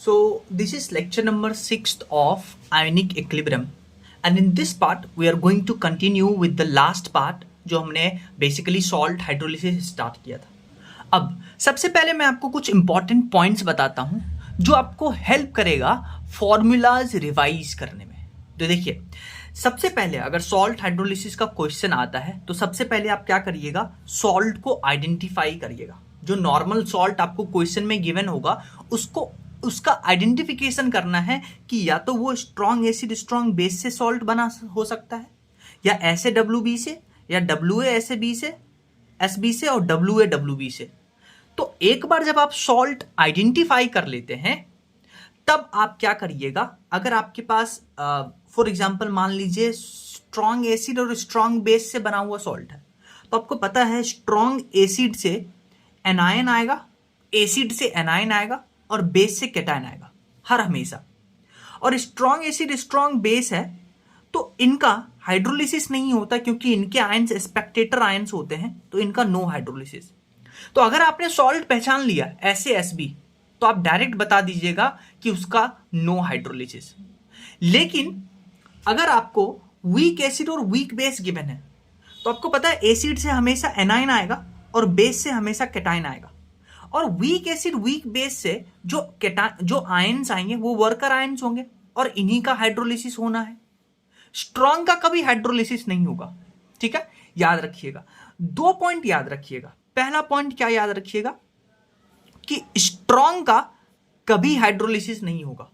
So this is lecture number 6 of ionic equilibrium, and in this part we are going to continue with the last part जो हमने basically salt hydrolysis start किया था। अब सबसे पहले मैं आपको कुछ इंपॉर्टेंट पॉइंट्स बताता हूं जो आपको हेल्प करेगा फॉर्मूलाज रिवाइज करने में। तो देखिए, सबसे पहले अगर सॉल्ट हाइड्रोलिसिस का क्वेश्चन आता है तो सबसे पहले आप क्या करिएगा, सॉल्ट को आइडेंटिफाई करिएगा। जो नॉर्मल सॉल्ट आपको क्वेश्चन में गिवन होगा उसका आइडेंटिफिकेशन करना है कि या तो वो स्ट्रॉन्ग एसिड स्ट्रॉन्ग बेस से सॉल्ट बना हो सकता है, या ऐसे WB से, या WA ऐसे B से, SB से, और WA WB से। तो एक बार जब आप सॉल्ट आइडेंटिफाई कर लेते हैं तब आप क्या करिएगा, अगर आपके पास फॉर एग्जांपल मान लीजिए स्ट्रॉन्ग एसिड और स्ट्रॉन्ग बेस से बना हुआ सॉल्ट है, तो आपको पता है स्ट्रॉन्ग एसिड से एनायन आएगा, एसिड से एनायन आएगा, और बेस से कैटायन आएगा हर हमेशा। और स्ट्रॉन्ग एसिड स्ट्रॉन्ग बेस है तो इनका हाइड्रोलिसिस नहीं होता क्योंकि इनके आयंस स्पेक्टेटर आयंस होते हैं, तो इनका नो हाइड्रोलिसिस। तो अगर आपने सॉल्ट पहचान लिया ऐसे SB, तो आप डायरेक्ट बता दीजिएगा कि उसका नो हाइड्रोलिसिस। लेकिन अगर आपको वीक एसिड और वीक बेस गिवन है तो आपको पता है एसिड से हमेशा एनायन आएगा और बेस से हमेशा कैटायन आएगा, और वीक एसिड वीक बेस से जो आयंस आएंगे वो वर्कर आयंस होंगे और इन्हीं का हाइड्रोलिसिस होना है। स्ट्रॉन्ग का कभी हाइड्रोलिसिस नहीं होगा, ठीक है, याद रखिएगा। 2 पॉइंट याद रखिएगा। पहला पॉइंट क्या याद रखिएगा कि स्ट्रॉन्ग का कभी हाइड्रोलिसिस नहीं होगा,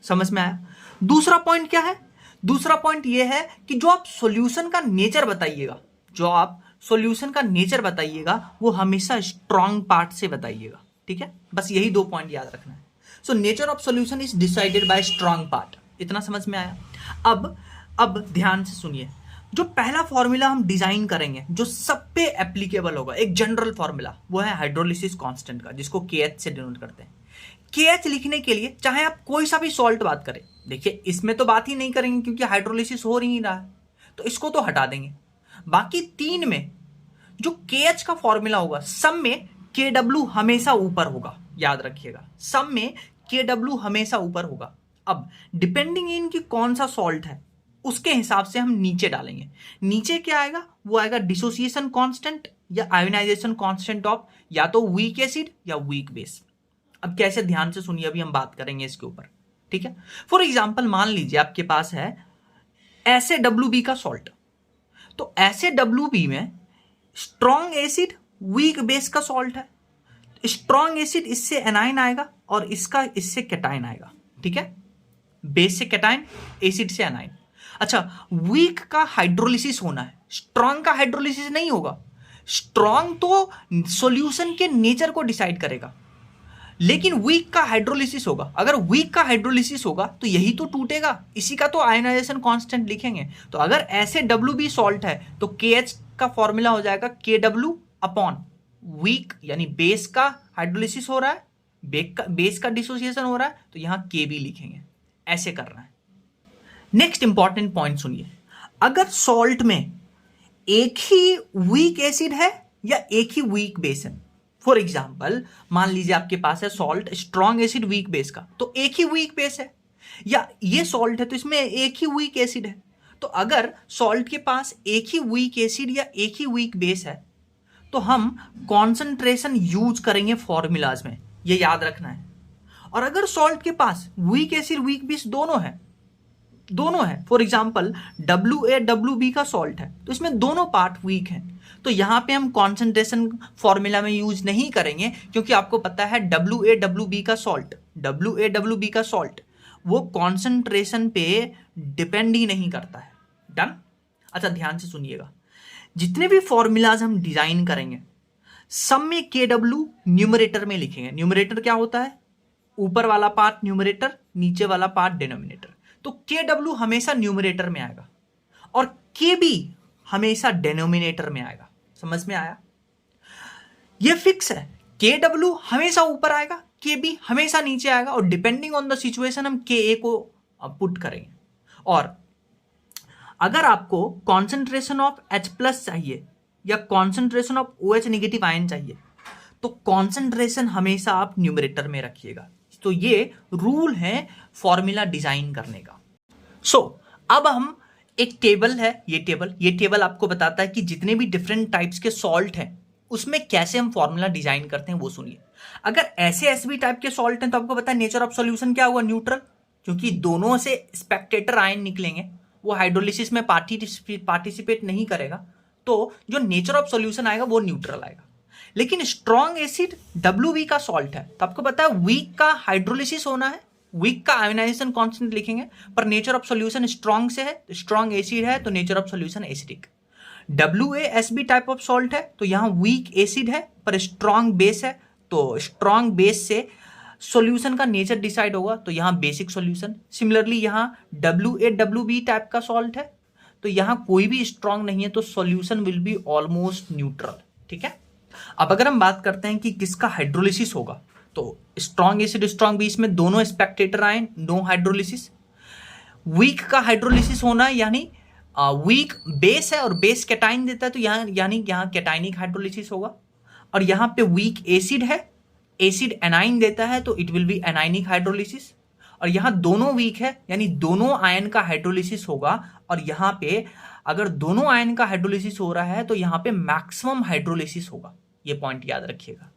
समझ में आया। दूसरा पॉइंट क्या है, दूसरा पॉइंट यह है कि जो आप सॉल्यूशन का नेचर बताइएगा, जो आप सॉल्यूशन का नेचर बताइएगा वो हमेशा स्ट्रॉन्ग पार्ट से बताइएगा, ठीक है। बस यही 2 पॉइंट याद रखना है। So nature of solution is decided by strong part. इतना समझ में आया। अब ध्यान से सुनिए, जो पहला फॉर्मूला हम डिजाइन करेंगे जो सब पे एप्लीकेबल होगा, एक जनरल फॉर्मूला, वो है हाइड्रोलिसिस कांस्टेंट का, जिसको KH से डिनोट करते हैं। KH लिखने के लिए चाहे आप कोई सा भी सॉल्ट बात करें, देखिए इसमें तो बात ही नहीं करेंगे क्योंकि हाइड्रोलिसिस हो नहीं रहा है, तो इसको तो हटा देंगे। बाकी 3 में जो KH का फॉर्मूला होगा, सब में KW हमेशा ऊपर होगा, याद रखिएगा, सब में KW हमेशा ऊपर होगा। अब डिपेंडिंग इन की कौन सा सॉल्ट है उसके हिसाब से हम नीचे डालेंगे। नीचे क्या आएगा, वो आएगा डिसोसिएशन कांस्टेंट या आयोनाइजेशन कांस्टेंट ऑफ या तो वीक एसिड या वीक बेस। अब कैसे, ध्यान से सुनिए, अभी हम बात करेंगे इसके ऊपर, ठीक है। फॉर एग्जांपल मान लीजिए आपके पास है ऐसे WB का सॉल्ट, तो ऐसे WB में स्ट्रॉन्ग एसिड वीक बेस का सॉल्ट है। स्ट्रॉन्ग एसिड इससे एनायन आएगा और इससे कैटायन आएगा, ठीक है। बेस से कैटायन, एसिड से एनायन। अच्छा, वीक का हाइड्रोलिसिस होना है, स्ट्रॉन्ग का हाइड्रोलिसिस नहीं होगा। स्ट्रॉन्ग तो सॉल्यूशन के नेचर को डिसाइड करेगा, लेकिन वीक का हाइड्रोलिसिस होगा। अगर वीक का हाइड्रोलिसिस होगा तो यही तो टूटेगा, इसी का तो आयोनाइजेशन कांस्टेंट लिखेंगे। तो अगर ऐसे WB सॉल्ट है तो KH का फॉर्मूला हो जाएगा KW अपॉन वीक, यानी बेस का हाइड्रोलिसिस हो रहा है, बेस का डिसोसिएशन हो रहा है, तो यहां KB लिखेंगे। ऐसे करना है। नेक्स्ट इंपॉर्टेंट पॉइंट सुनिए, अगर सॉल्ट में एक ही वीक एसिड है या एक ही वीक बेस है, फॉर एग्जाम्पल मान लीजिए आपके पास है salt strong acid weak base का, तो एक ही वीक बेस है, या ये सॉल्ट है तो इसमें एक ही वीक एसिड है। तो अगर सॉल्ट के पास एक ही वीक एसिड या एक ही वीक बेस है तो हम कॉन्सेंट्रेशन यूज करेंगे फॉर्मूलाज में, ये याद रखना है। और अगर सॉल्ट के पास वीक एसिड वीक बेस दोनों है, फॉर एग्जांपल WA WB का सॉल्ट है तो इसमें दोनों पार्ट वीक हैं, तो यहां पे हम कॉन्सेंट्रेशन फॉर्मूला में यूज नहीं करेंगे क्योंकि आपको पता है WA WB का सॉल्ट वो कॉन्सेंट्रेशन पे डिपेंड ही नहीं करता है। डन। अच्छा, ध्यान से सुनिएगा, जितने भी फॉर्मूलाज हम डिजाइन करेंगे सब में KW न्यूमरेटर में लिखेंगे। न्यूमरेटर क्या होता है, ऊपर वाला पार्ट न्यूमरेटर, नीचे वाला पार्ट डिनोमिनेटर। तो KW हमेशा न्यूमरेटर में आएगा और KB हमेशा डिनोमिनेटर में आएगा। समझ में आया, ये फिक्स है। KW हमेशा ऊपर आएगा, KB हमेशा नीचे आएगा, और डिपेंडिंग ऑन द सिचुएशन हम KA को पुट करेंगे। और अगर आपको कॉन्सेंट्रेशन ऑफ H+ चाहिए या concentration of OH negative ion चाहिए तो कॉन्सेंट्रेशन हमेशा आप न्यूमरेटर में रखिएगा। तो तो ये रूल है फॉर्मूला डिजाइन करने का। सो अब हम एक टेबल है, ये टेबल आपको बताता है कि जितने भी डिफरेंट टाइप्स के सॉल्ट हैं उसमें कैसे हम फॉर्मूला डिजाइन करते हैं वो सुनिए। अगर ऐसे एसबी टाइप के सॉल्ट हैं तो आपको पता है नेचर ऑफ सॉल्यूशन क्या हुआ, न्यूट्रल, क्योंकि दोनों से स्पेक्टेटर आयन निकलेंगे, वो हाइड्रोलिसिस में पार्टिसिपेट नहीं करेगा, तो जो नेचर ऑफ सॉल्यूशन आएगा वो न्यूट्रल आएगा। लेकिन स्ट्रॉन्ग एसिड WB का सॉल्ट है तो आपको पता है वीक का हाइड्रोलिसिस होना है, वीक का आयोनाइजेशन कांस्टेंट लिखेंगे, पर नेचर ऑफ सॉल्यूशन स्ट्रॉन्ग से है, स्ट्रॉन्ग एसिड है तो nature of solution acidic. WaSb type of salt है तो यहां वीक एसिड है पर स्ट्रॉन्ग बेस है, तो स्ट्रॉन्ग बेस से सॉल्यूशन का नेचर डिसाइड होगा, तो यहां बेसिक सॉल्यूशन। सिमिलरली यहां WaWb टाइप का सॉल्ट है तो यहां कोई भी स्ट्रॉन्ग नहीं है तो solution will be almost neutral. ठीक है, अब अगर हम बात करते हैं कि किसका हाइड्रोलिसिस होगा, तो स्ट्रॉन्ग एसिड स्ट्रॉन्ग बेस में दोनों spectator ion, no hydrolysis. Weak का हाइड्रोलिसिस होना है, यानी वीक बेस है और बेस कैटाइन देता है तो यानी यहां कैटाइनिक हाइड्रोलिसिस होगा। और यहां पे वीक एसिड है, एसिड एनाइन देता है तो it will be anionic hydrolysis. और यहां दोनों वीक है यानी दोनों आयन का हाइड्रोलिसिस होगा, और यहां पे अगर दोनों आयन का हाइड्रोलिसिस हो रहा है तो यहां पे मैक्सिमम हाइड्रोलिसिस होगा, ये पॉइंट याद रखिएगा।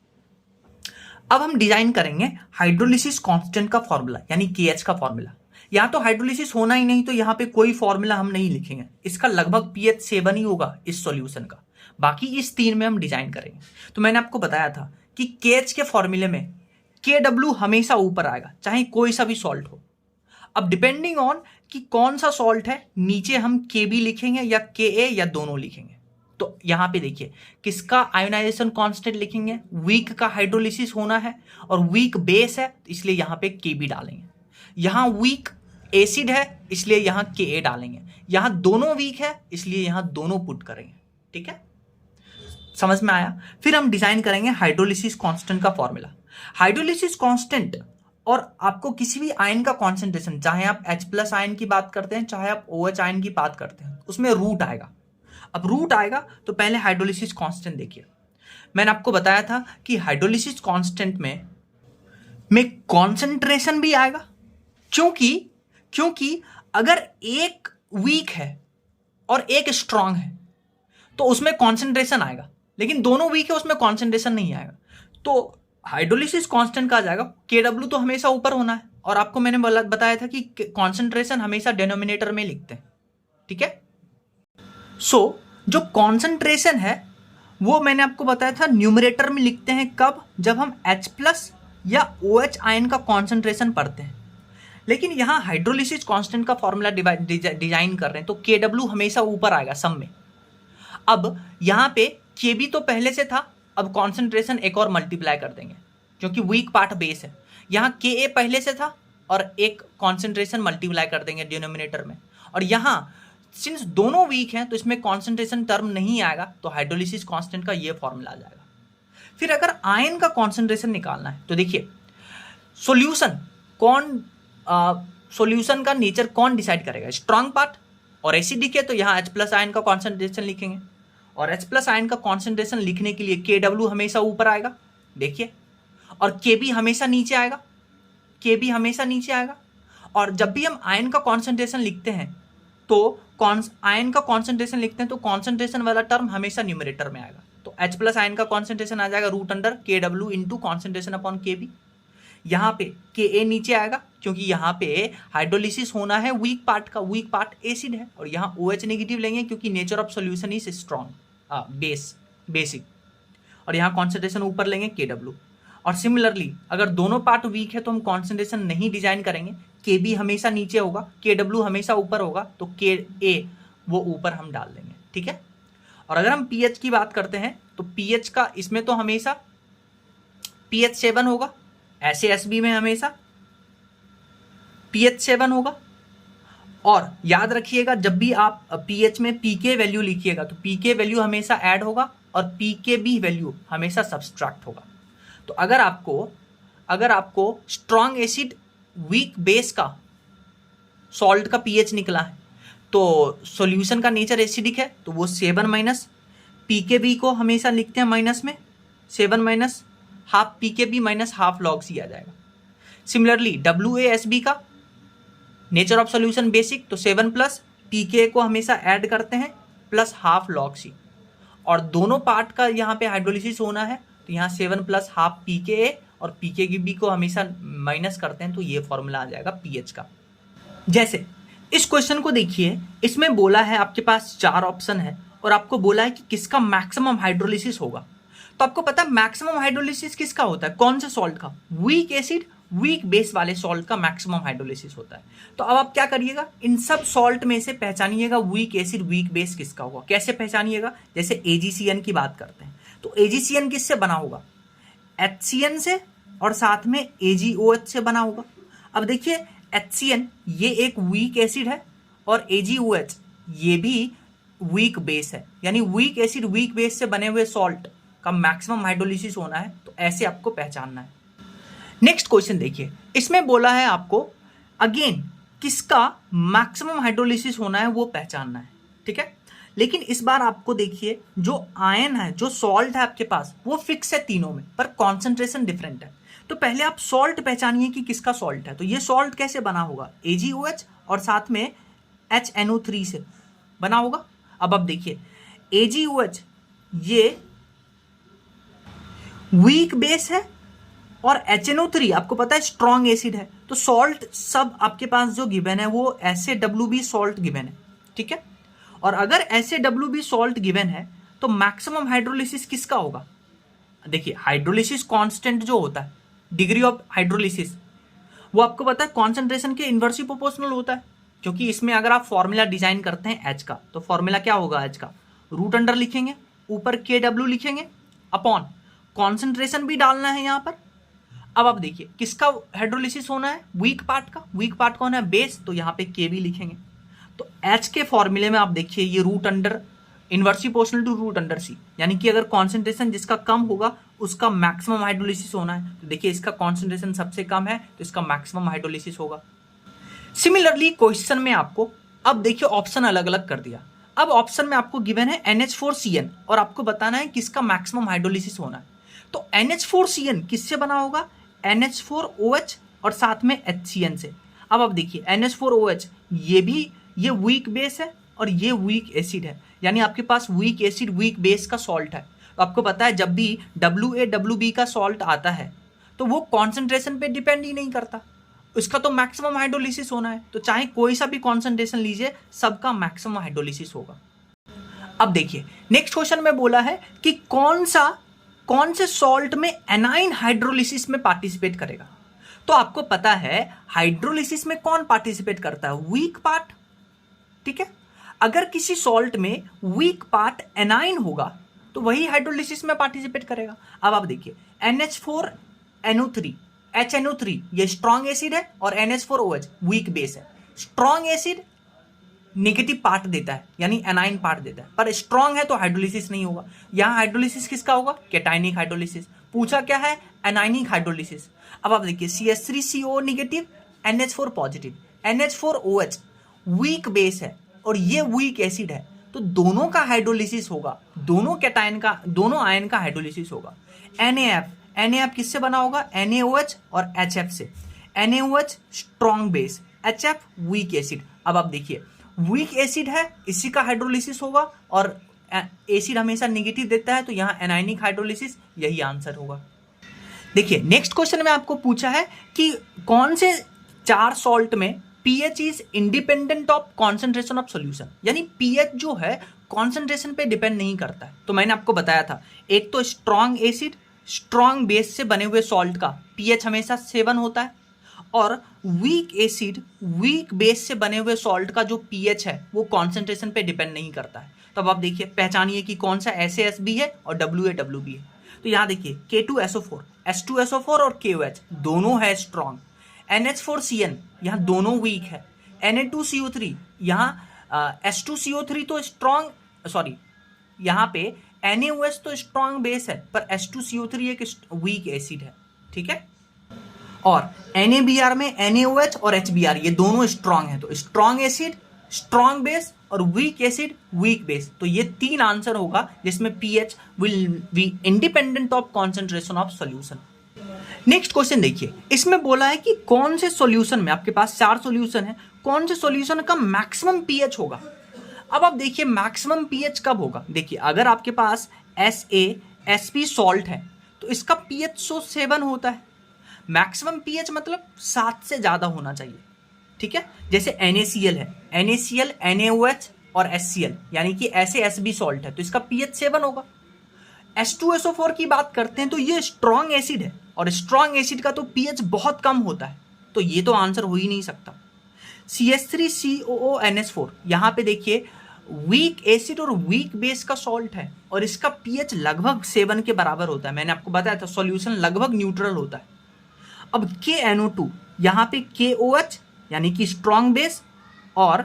अब हम डिजाइन करेंगे हाइड्रोलिसिस कांस्टेंट का फॉर्मूला, यानी KH का फॉर्मूला। यहां तो हाइड्रोलिसिस होना ही नहीं तो यहां पे कोई फॉर्मूला हम नहीं लिखेंगे, इसका लगभग pH 7 ही होगा इस सॉल्यूशन का, बाकी इस 3 में हम डिजाइन करेंगे। तो मैंने आपको बताया था कि KH के फॉर्मूले में KW हमेशा ऊपर आएगा चाहे कोई सा भी सॉल्ट हो। अब डिपेंडिंग ऑन कि कौन सा सॉल्ट है, नीचे हम KB लिखेंगे या KA या दोनों लिखेंगे। तो यहां पे देखिए किसका आयोनाइजेशन कांस्टेंट लिखेंगे, वीक का हाइड्रोलिसिस होना है और वीक बेस है इसलिए यहां पे KB डालेंगे। यहां वीक एसिड है इसलिए यहां KA डालेंगे। यहां दोनों वीक है इसलिए यहां दोनों पुट करेंगे। ठीक है, समझ में आया। फिर हम डिजाइन करेंगे हाइड्रोलिसिस कांस्टेंट का फॉर्मूला। हाइड्रोलिसिस कांस्टेंट और आपको किसी भी आयन का कॉन्सेंट्रेशन, चाहे आप H+ आयन की बात करते हैं चाहे आप OH आयन की बात करते हैं, उसमें रूट आएगा। अब रूट आएगा तो पहले हाइड्रोलिसिस कांस्टेंट देखिए। मैंने आपको बताया था कि हाइड्रोलिसिस कांस्टेंट में कॉन्सेंट्रेशन भी आएगा, क्योंकि अगर एक वीक है और एक स्ट्रांग है तो उसमें कॉन्सेंट्रेशन आएगा, लेकिन दोनों वीक है उसमें कॉन्सेंट्रेशन नहीं आएगा। तो हाइड्रोलिसिस कांस्टेंट कहा जाएगा, KW तो हमेशा ऊपर होना है, और आपको मैंने बताया था कि कॉन्सेंट्रेशन हमेशा डिनोमिनेटर में लिखते हैं। ठीक है, सो जो कॉन्सेंट्रेशन है वो मैंने आपको बताया था न्यूमरेटर में लिखते हैं, कब, जब हम H+ या OH आयन का कॉन्सेंट्रेशन पढ़ते हैं। लेकिन यहां हाइड्रोलिसिस कांस्टेंट का फॉर्मूला डिजाइन कर रहे हैं तो KW हमेशा ऊपर आएगा सब में। अब यहां पे KB तो पहले से था, अब कॉन्सेंट्रेशन एक और मल्टीप्लाई कर देंगे क्योंकि वीक पार्ट बेस है। यहां KA पहले से था और एक कॉन्सेंट्रेशन मल्टीप्लाई कर देंगे डिनोमिनेटर में। और यहां सिंस दोनों वीक हैं तो इसमें कॉन्सेंट्रेशन टर्म नहीं आएगा, तो हाइड्रोलिसिस कांस्टेंट का ये फॉर्मूला आ जाएगा। फिर अगर आयन का कॉन्सेंट्रेशन निकालना है तो देखिए सॉल्यूशन का नेचर कौन डिसाइड करेगा, स्ट्रॉन्ग पार्ट और एसिडिक है तो यहाँ H+ आयन का कॉन्सेंट्रेशन लिखेंगे, और H+ आयन का कॉन्सेंट्रेशन लिखने के लिए KW हमेशा ऊपर आएगा देखिए, और KB हमेशा नीचे आएगा, KB हमेशा नीचे आएगा। और जब भी हम आयन का कॉन्सेंट्रेशन लिखते हैं तो आयन का कॉन्सेंट्रेशन लिखते हैं तो कॉन्सेंट्रेशन वाला टर्म हमेशा न्यूमरेटर में आएगा, तो H+ आयन का कॉन्सेंट्रेशन आ जाएगा root under KW into concentration upon KB। यहाँ पे KA नीचे आएगा क्योंकि यहाँ पे हाइड्रोलिसिस होना है वीक पार्ट का, वीक पार्ट एसिड है, और यहाँ OH नेगेटिव लेंगे क्योंकि nature of solution is strong basic, और यहाँ कॉन्सेंट्रेशन ऊपर लेंगे KW। और सिमिलरली अगर दोनों पार्ट वीक है तो हम कॉन्सेंट्रेशन नहीं डिजाइन करेंगे, KB हमेशा नीचे होगा, KW हमेशा ऊपर होगा, तो KA वो ऊपर हम डाल देंगे। ठीक है, और अगर हम pH की बात करते हैं तो pH का इसमें तो हमेशा pH 7 होगा, ऐसे SB में हमेशा pH 7 होगा। और याद रखिएगा जब भी आप pH में pK वैल्यू लिखिएगा तो pK वैल्यू हमेशा ऐड होगा और pKb वैल्यू हमेशा सब्सट्रैक्ट होगा। तो अगर आपको स्ट्रॉन्ग एसिड वीक बेस का सॉल्ट का pH निकला है तो सॉल्यूशन का नेचर एसिडिक है तो वो 7 माइनस, pKb को हमेशा लिखते हैं माइनस में, 7 minus half pKb minus half log C आ जाएगा। सिमिलरली WaSb का नेचर ऑफ सोल्यूशन बेसिक, तो 7 प्लस pK को हमेशा ऐड करते हैं प्लस हाफ log C, और दोनों पार्ट का यहाँ पे हाइड्रोलिसिस होना है, तो यहाँ 7 प्लस हाफ pKa और pKb को हमेशा माइनस करते हैं, तो ये फॉर्मूला आ जाएगा pH का। जैसे इस क्वेश्चन को देखिए, इसमें बोला है आपके पास 4 ऑप्शन है और आपको बोला है कि किसका मैक्सिमम हाइड्रोलिसिस होगा। तो आपको पता है मैक्सिमम हाइड्रोलिसिस किसका होता है, कौन से सॉल्ट का, वीक एसिड वीक बेस वाले सॉल्ट का मैक्सिमम हाइड्रोलिसिस होता है। तो अब आप क्या करिएगा, इन सब सॉल्ट में से पहचानिएगा वीक एसिड वीक बेस किसका होगा। कैसे पहचानिएगा, जैसे AgCN की बात करते हैं, तो AgCN किससे बना होगा, HCN से और साथ में AgOH से बना होगा। अब देखिए HCN ये एक वीक एसिड है और AgOH ये भी वीक बेस है, यानी वीक एसिड वीक बेस से बने हुए सॉल्ट का मैक्सिमम हाइड्रोलिसिस होना है, तो ऐसे आपको पहचानना है। नेक्स्ट क्वेश्चन देखिए, इसमें बोला है आपको अगेन किसका मैक्सिमम हाइड्रोलिसिस होना है वो पहचानना है, ठीक है। लेकिन इस बार आपको देखिए जो आयन है, जो सॉल्ट है आपके पास वो फिक्स है तीनों में, पर कॉन्सेंट्रेशन डिफरेंट है। तो पहले आप सॉल्ट पहचानिए कि किसका सॉल्ट है। तो ये सॉल्ट कैसे बना होगा, AgOH और साथ में HNO3 से बना होगा। अब आप देखिए AgOH ये वीक बेस है और HNO3 आपको पता है स्ट्रॉन्ग एसिड है। तो सॉल्ट सब आपके पास जो गिवन है वो SaWb सॉल्ट गिवन है, ठीक है। और अगर SaWb सॉल्ट गिवन है तो मैक्सिमम हाइड्रोलिसिस किसका होगा। देखिए हाइड्रोलिसिस कांस्टेंट जो होता है, डिग्री ऑफ हाइड्रोलिसिस, वो आपको पता है कॉन्सेंट्रेशन के इनवर्सली प्रोपोर्शनल होता है। क्योंकि इसमें अगर आप फॉर्मूला डिजाइन करते हैं H का, तो फॉर्मूला क्या होगा H का, रूट अंडर लिखेंगे, ऊपर KW लिखेंगे, अपॉन कॉन्सेंट्रेशन भी डालना है यहाँ पर। अब आप देखिए किसका हाइड्रोलिसिस होना है, वीक पार्ट का। वीक पार्ट कौन है, बेस, तो यहाँ पे Kb लिखेंगे। तो H के फॉर्मूले में आप देखिए ये root under inversely proportional to root under C, यानी कि अगर कॉन्सेंट्रेशन जिसका कम होगा उसका मैक्सिमम हाइड्रोलिसिस होना है। तो देखिए इसका कॉन्सेंट्रेशन सबसे कम है तो इसका मैक्सिमम हाइड्रोलिसिस होगा। सिमिलरली क्वेश्चन में आपको अब देखिए ऑप्शन अलग अलग कर दिया। अब ऑप्शन में आपको गिवन है NH4Cn और आपको बताना है किसका मैक्सिमम हाइड्रोलिसिस होना है। तो NH4Cn किससे बना होगा, NH4OH और साथ में HCN से। अब आप देखिए NH4OH ये वीक बेस है और ये वीक एसिड है, यानी आपके पास वीक एसिड वीक बेस का सॉल्ट है। तो आपको पता है जब भी WaWb का सॉल्ट आता है तो वो कॉन्सेंट्रेशन पे डिपेंड ही नहीं करता, उसका तो मैक्सिमम हाइड्रोलिसिस होना है। तो चाहे कोई सा भी कॉन्सेंट्रेशन लीजिए सबका मैक्सिमम हाइड्रोलिसिस होगा। अब देखिए नेक्स्ट क्वेश्चन में बोला है कि कौन से सॉल्ट में एनाइन हाइड्रोलिसिस में पार्टिसिपेट करेगा। तो आपको पता है हाइड्रोलिसिस में कौन पार्टिसिपेट करता है, वीक पार्ट, ठीक है। अगर किसी सॉल्ट में वीक पार्ट एनाइन होगा तो वही हाइड्रोलिसिस में पार्टिसिपेट करेगा। अब आप देखिए NH4NO3 HNO3 ये स्ट्रॉन्ग एसिड है और NH4OH वीक बेस है। स्ट्रॉन्ग एसिड नेगेटिव पार्ट देता है, यानी एनाइन पार्ट देता है, पर स्ट्रॉन्ग है तो हाइड्रोलिसिस नहीं होगा। यहां हाइड्रोलिसिस किसका होगा, कैटाइनिक हाइड्रोलिसिस। पूछा क्या है, एनाइनिक हाइड्रोलिसिस। अब आप देखिए CH3CO negative NH4 positive, NH4OH weak base है और ये वीक एसिड है, तो दोनों का हाइड्रोलिसिस होगा, दोनों आयन का हाइड्रोलिसिस होगा। NaF किससे बना होगा, NaOH और HF से। NaOH strong base, HF weak acid. अब आप देखिए वीक एसिड है, इसी का हाइड्रोलिसिस होगा और एसिड हमेशा नेगेटिव देता है, तो यहाँ एनाइनिक हाइड्रोलिसिस, यही आंसर होगा। देखिए नेक्स्ट क्वेश्चन में आपको पूछा है कि कौन से 4 सॉल्ट में pH is independent of concentration of solution, यानी pH जो है कॉन्सेंट्रेशन पे डिपेंड नहीं करता है। तो मैंने आपको बताया था, एक तो स्ट्रॉन्ग एसिड स्ट्रॉन्ग बेस से बने हुए सॉल्ट का pH हमेशा 7 होता है, और वीक एसिड वीक बेस से बने हुए सॉल्ट का जो pH है वो कॉन्सेंट्रेशन पे डिपेंड नहीं करता है। तो अब आप देखिए पहचानिए कि कौन सा SaSb है और WaWb है। तो यहाँ देखिए K2SO4 H2SO4 और KOH दोनों है स्ट्रॉन्ग, NH4Cn यहाँ दोनों वीक है, Na2CO3 यहाँ H2CO3 तो स्ट्रॉन्ग, सॉरी यहाँ पे NaOH तो स्ट्रॉन्ग बेस है पर H2CO3 एक वीक एसिड है, ठीक है। और NaBr में NaOH और HBr ये दोनों स्ट्रॉन्ग है, तो स्ट्रॉन्ग एसिड स्ट्रॉन्ग बेस और वीक एसिड वीक बेस। तो ये 3 आंसर होगा जिसमें pH will be independent of concentration of solution. Next question देखिए, इसमें बोला है कि कौन से सॉल्यूशन में, आपके पास 4 सॉल्यूशन है, कौन से सॉल्यूशन का मैक्सिमम पीएच होगा। अब आप देखिए मैक्सिमम पीएच कब होगा। देखिए अगर आपके पास SaSP सॉल्ट है तो इसका पीएच 7 होता है। मैक्सिमम पीएच मतलब 7 से ज्यादा होना चाहिए, ठीक है। जैसे NaCl है, NaCl, NaOH और HCl, यानी कि SaSB सॉल्ट है तो इसका पीएच 7 होगा। H2SO4 की बात करते हैं तो ये स्ट्रॉन्ग एसिड है और स्ट्रॉन्ग एसिड का तो पीएच बहुत कम होता है, तो ये तो आंसर हो ही नहीं सकता। CH3COONS4, यहां पे देखिए वीक एसिड और वीक बेस का सॉल्ट है और इसका पीएच लगभग 7 के बराबर होता है। मैंने आपको बताया था सॉल्यूशन लगभग न्यूट्रल होता है। अब KNO2, यहां पे KOH यानी कि स्ट्रॉन्ग बेस और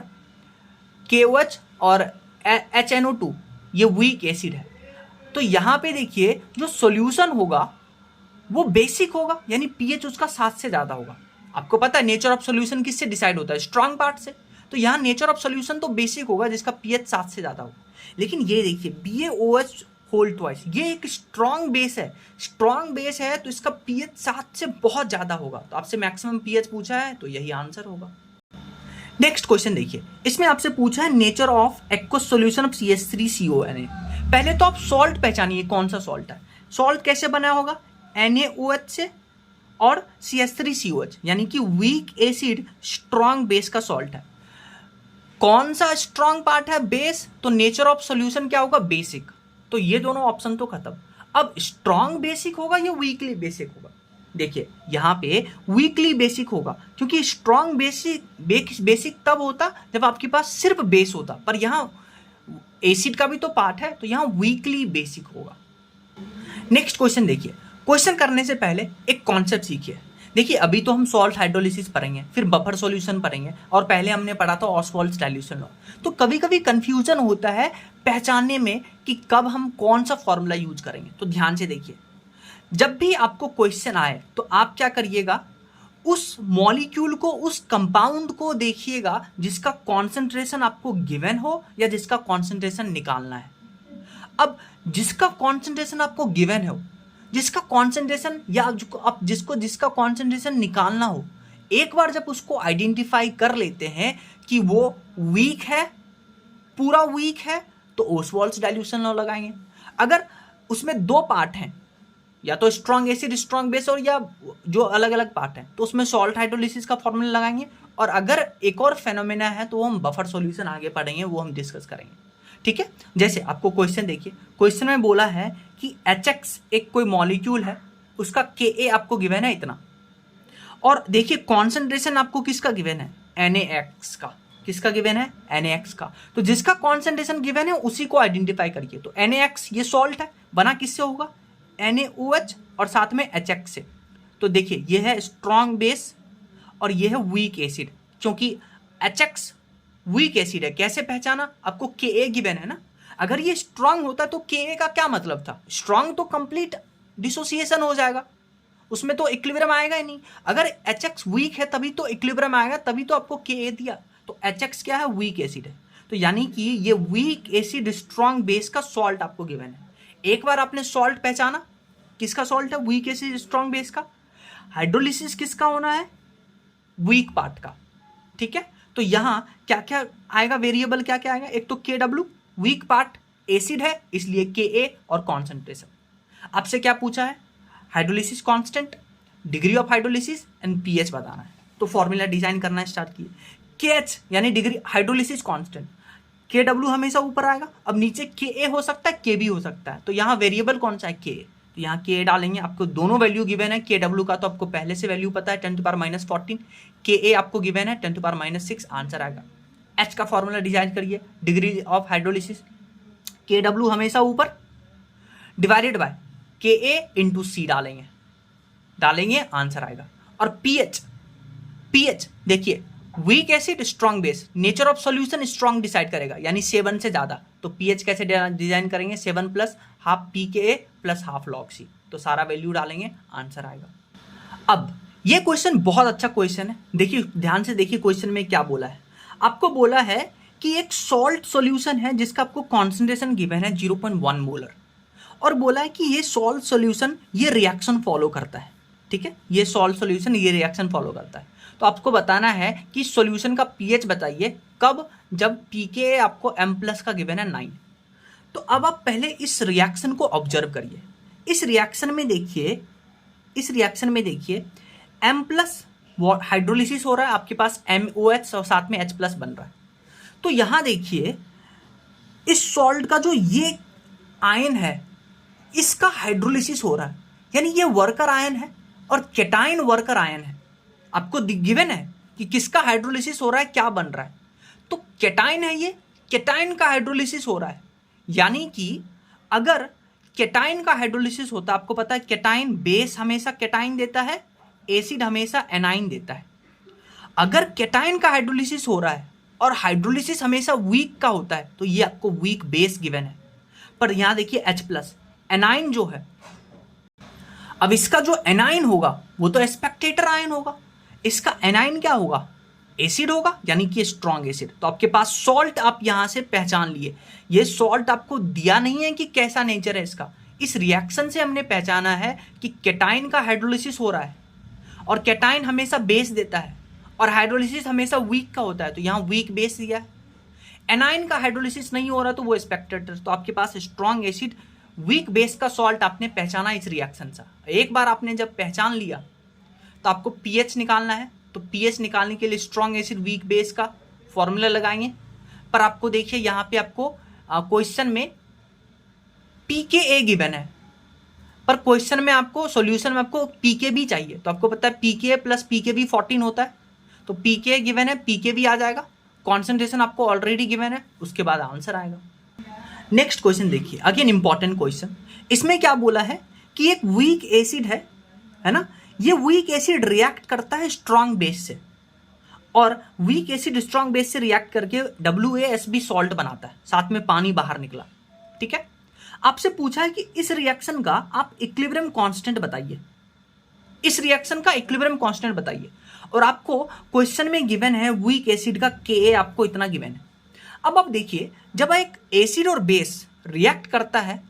KOH और HNO2 ये वीक एसिड है, तो यहां पे देखिए जो सॉल्यूशन होगा वो बेसिक होगा, यानी पीएच उसका 7 से ज्यादा होगा। आपको पता है नेचर ऑफ सॉल्यूशन किससे डिसाइड होता है, स्ट्रॉन्ग पार्ट से, तो यहाँ नेचर ऑफ सॉल्यूशन तो बेसिक होगा जिसका पीएच 7 से ज्यादा होगा। लेकिन ये देखिए BaOH होल ट्वाइस, ये एक स्ट्रॉन्ग बेस है, स्ट्रॉन्ग बेस है तो इसका पीएच 7 से बहुत ज्यादा होगा, तो आपसे मैक्सिमम पीएच पूछा है तो यही आंसर होगा। नेक्स्ट क्वेश्चन देखिए, इसमें आपसे पूछा है nature of aqueous solution of CH3CONA। पहले तो आप सॉल्ट पहचानिए कौन सा सॉल्ट है। सॉल्ट कैसे बना होगा, NaOH से और CH3COH, यानी कि वीक एसिड स्ट्रॉन्ग बेस का सॉल्ट है। कौन सा स्ट्रॉन्ग पार्ट है, बेस, तो नेचर ऑफ सॉल्यूशन क्या होगा, बेसिक, तो ये दोनों ऑप्शन तो खत्म। अब स्ट्रॉन्ग बेसिक होगा या वीकली बेसिक होगा, देखिए यहां पे वीकली बेसिक होगा, क्योंकि स्ट्रॉन्ग बेसिक तब होता जब आपके पास सिर्फ बेस होता, पर यहां एसिड का भी तो पार्ट है तो यहां वीकली बेसिक होगा। नेक्स्ट क्वेश्चन देखिए, क्वेश्चन करने से पहले एक कॉन्सेप्ट सीखिए। देखिए अभी तो हम सॉल्ट हाइड्रोलिसिस पढ़ेंगे, फिर बफर सॉल्यूशन पढ़ेंगे और पहले हमने पढ़ा था ऑसवाल्ड्स डाइल्यूशन लॉ। तो कभी कभी कंफ्यूजन होता है पहचानने में कि कब हम कौन सा फॉर्मूला यूज करेंगे। तो ध्यान से देखिए, जब भी आपको क्वेश्चन आए तो आप क्या करिएगा, उस मॉलिक्यूल को, उस कंपाउंड को देखिएगा जिसका कॉन्सेंट्रेशन आपको गिवन हो या जिसका कॉन्सेंट्रेशन निकालना है। अब जिसका कॉन्सेंट्रेशन आपको गिवन हो, जिसका कॉन्सेंट्रेशन या आप जिसका कॉन्सेंट्रेशन निकालना हो, एक बार जब उसको आइडेंटिफाई कर लेते हैं कि वो वीक है, पूरा वीक है, तो ओसवाल्ड्स डाइल्यूशन लॉ लगाएंगे। अगर उसमें 2 पार्ट हैं, या तो स्ट्रॉन्ग एसिड स्ट्रॉन्ग बेस और या जो अलग अलग पार्ट हैं, तो उसमें सॉल्ट हाइड्रोलिसिस का फॉर्मूला लगाएंगे। और अगर एक और फेनोमेना है तो हम बफर सॉल्यूशन आगे पढ़ेंगे, वो हम डिस्कस करेंगे, ठीक है। जैसे आपको क्वेश्चन देखिए, क्वेश्चन में बोला है कि HX एक कोई मॉलिक्यूल है, उसका Ka आपको गिवन है इतना, और देखिए कॉन्सेंट्रेशन आपको किसका गिवन है, NaX का। किसका गिवन है, NaX का। तो जिसका कॉन्सेंट्रेशन गिवन है उसी को आइडेंटिफाई करिए। तो NaX ये सॉल्ट है, बना किससे होगा, NaOH और साथ में HX से। तो देखिए ये है स्ट्रॉन्ग बेस और ये है वीक एसिड, क्योंकि HX वीक एसिड है। कैसे पहचाना, आपको Ka गिवन है ना। अगर ये स्ट्रांग होता तो Ka का क्या मतलब था, स्ट्रांग तो कंप्लीट डिसोसिएशन हो जाएगा, उसमें तो इक्विलिब्रियम आएगा ही नहीं। अगर HX वीक है तभी तो इक्विलिब्रियम आएगा, तभी तो आपको Ka दिया। तो HX क्या है, वीक एसिड है। तो यानी कि ये वीक एसिड स्ट्रांग बेस का सॉल्ट आपको गिवन है। एक बार आपने सॉल्ट पहचाना, किसका सॉल्ट है, वीक एसिड स्ट्रांग बेस का। हाइड्रोलिसिस किसका होना है, वीक पार्ट का, ठीक है। तो यहां क्या क्या आएगा, वेरिएबल क्या क्या आएगा, एक तो KW वीक पार्ट, एसिड है इसलिए Ka और कॉन्सेंट्रेशन। आपसे क्या पूछा है, hydrolysis constant, degree of hydrolysis and pH बताना है। तो फॉर्मूला डिजाइन करना स्टार्ट किए। KH यानी डिग्री हाइड्रोलिसिस कांस्टेंट, KW हमेशा ऊपर आएगा। अब नीचे Ka हो सकता है, K भी हो सकता है, तो यहाँ वेरिएबल कौन सा है, K। तो यहाँ K डालेंगे, आपको दोनों वैल्यू गिवन है। KW का तो आपको पहले से वैल्यू पता है 10⁻⁻14, Ka आपको गिवन है 10⁻⁻6, आंसर आएगा। H का फॉर्मूला डिजाइन करिए, डिग्री ऑफ हाइड्रोलिसिस, KW हमेशा ऊपर, divided by Ka into C डालेंगे आंसर आएगा। और पीएच देखिए, weak acid strong base, nature of solution strong decide करेगा, यानी 7 से ज्यादा। तो पीएच कैसे डिजाइन करेंगे, 7 + half pKa + half log C, तो सारा वैल्यू डालेंगे आंसर आएगा। अब ये क्वेश्चन बहुत अच्छा क्वेश्चन है, देखिए ध्यान से देखिए क्वेश्चन में क्या बोला है। आपको बोला है कि एक सॉल्ट सॉल्यूशन है जिसका आपको कॉन्सेंट्रेशन गिवन है 0.1 मोलर, और बोला है कि ये सॉल्ट सॉल्यूशन ये रिएक्शन फॉलो करता है। ठीक है, ये सॉल्ट सॉल्यूशन ये रिएक्शन फॉलो करता है। तो आपको बताना है कि सॉल्यूशन का पीएच बताइए कब, जब pKa आपको M+ का गिवन है 9। तो अब आप पहले इस रिएक्शन को ऑब्जर्व करिए। इस रिएक्शन में देखिए M+ हाइड्रोलिसिस हो रहा है, आपके पास MOH और साथ में H+ बन रहा है। तो यहां देखिए इस सॉल्ट का जो ये आयन है इसका हाइड्रोलिसिस हो रहा है, यानी ये वर्कर आयन है और केटाइन वर्कर आयन है। आपको गिवन है कि किसका हाइड्रोलिसिस हो रहा है, क्या बन रहा है, तो केटाइन है, ये केटाइन का हाइड्रोलिसिस हो रहा है। यानी कि अगर केटाइन का हाइड्रोलिसिस होता, आपको पता है केटाइन बेस हमेशा केटाइन देता है, एसिड हमेशा एनाइन देता है। अगर केटाइन का हाइड्रोलिसिस हो रहा है और हाइड्रोलिसिस हमेशा वीक का होता है तो ये आपको वीक बेस गिवन है। पर यहां देखिए H+ एनाइन जो है, अब इसका जो एनाइन होगा वो तो स्पेक्टेटर आयन होगा, इसका एनाइन क्या होगा, एसिड होगा, यानी कि स्ट्रॉन्ग एसिड। तो आपके पास सॉल्ट आप यहां से पहचान लिए। ये सॉल्ट आपको दिया नहीं है कि कैसा नेचर है इसका, इस रिएक्शन से हमने पहचाना है कि केटाइन का हाइड्रोलिसिस हो रहा है और केटाइन हमेशा बेस देता है और हाइड्रोलिसिस हमेशा वीक का होता है, तो यहां वीक बेस दिया है। एनाइन का हाइड्रोलिसिस नहीं हो रहा तो वो स्पेक्टेटर। तो आपके पास स्ट्रॉन्ग एसिड वीक बेस का सॉल्ट आपने पहचाना इस रिएक्शन से। एक बार आपने जब पहचान लिया तो आपको पीएच निकालना है। तो पीएच निकालने के लिए स्ट्रॉन्ग एसिड वीक बेस का फॉर्मूला लगाएंगे। पर आपको देखिए यहां पे आपको क्वेश्चन में pKa गिवन है, पर क्वेश्चन में आपको सॉल्यूशन में आपको pKb चाहिए। तो आपको पता है pKa प्लस pKb 14 होता है, तो pKa गिवन है, pKb आ जाएगा। कॉन्सेंट्रेशन आपको ऑलरेडी गिवन है, उसके बाद आंसर आएगा। नेक्स्ट क्वेश्चन देखिए, अगेन इंपॉर्टेंट क्वेश्चन। इसमें क्या बोला है कि एक वीक एसिड है ना, ये वीक एसिड रिएक्ट करता है स्ट्रॉन्ग बेस से, और वीक एसिड स्ट्रॉन्ग बेस से रिएक्ट करके WaSb सॉल्ट बनाता है, साथ में पानी बाहर निकला। ठीक है, आपसे पूछा है कि इस रिएक्शन का आप इक्विलिब्रियम कांस्टेंट बताइए, इस रिएक्शन का इक्विलिब्रियम कांस्टेंट बताइए। और आपको क्वेश्चन में गिवन है वीक एसिड का Ka आपको इतना गिवन है। अब आप देखिए, जब एक एसिड और बेस रिएक्ट करता है,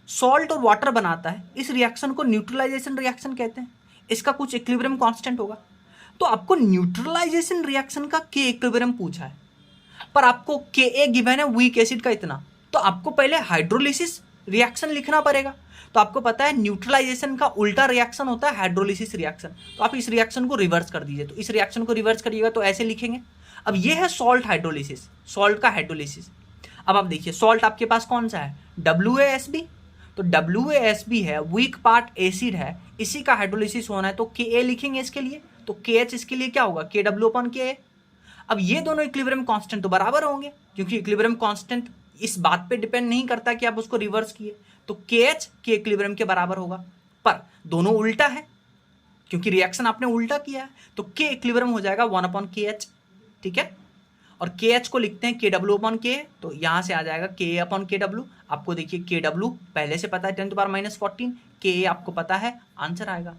सॉल्ट और वाटर बनाता है, इस रिएक्शन को न्यूट्रलाइजेशन रिएक्शन कहते हैं। इसका कुछ इक्विलिब्रियम कांस्टेंट होगा। तो आपको न्यूट्रलाइजेशन रिएक्शन का K इक्विलिब्रियम पूछा है, पर आपको Ka गिवन है वीक एसिड का इतना, तो आपको पहले हाइड्रोलिसिस रिएक्शन लिखना पड़ेगा। तो आपको पता है न्यूट्रलाइजेशन का उल्टा रिएक्शन होता है हाइड्रोलिसिस रिएक्शन। तो आप इस रिएक्शन को रिवर्स कर दीजिए। तो इस रिएक्शन को रिवर्स करिएगा तो ऐसे लिखेंगे। अब ये है सॉल्ट हाइड्रोलिसिस, सॉल्ट का हाइड्रोलिसिस। अब आप देखिए सॉल्ट आपके पास कौन सा है, WaSb। तो WaSb है, वीक पार्ट एसिड है, इसी का हाइड्रोलिसिस होना है, तो Ka लिखेंगे इसके लिए। तो KH इसके लिए क्या होगा, KW/Ka। अब ये दोनों इक्विलिब्रियम कांस्टेंट तो बराबर होंगे, क्योंकि इक्विलिब्रियम कांस्टेंट इस बात पे डिपेंड नहीं करता कि आप उसको रिवर्स किए, तो KH के इक्विलिब्रियम के बराबर होगा। पर दोनों उल्टा है, क्योंकि रिएक्शन आपने उल्टा किया है, तो K इक्विलिब्रियम हो जाएगा 1/KH। ठीक है, और KH को लिखते हैं KW/Ka, तो यहां से आ जाएगा Ka/Kw। आपको देखिए KW पहले से पता है 10⁻⁻14, Ka आपको पता है, आंसर आएगा।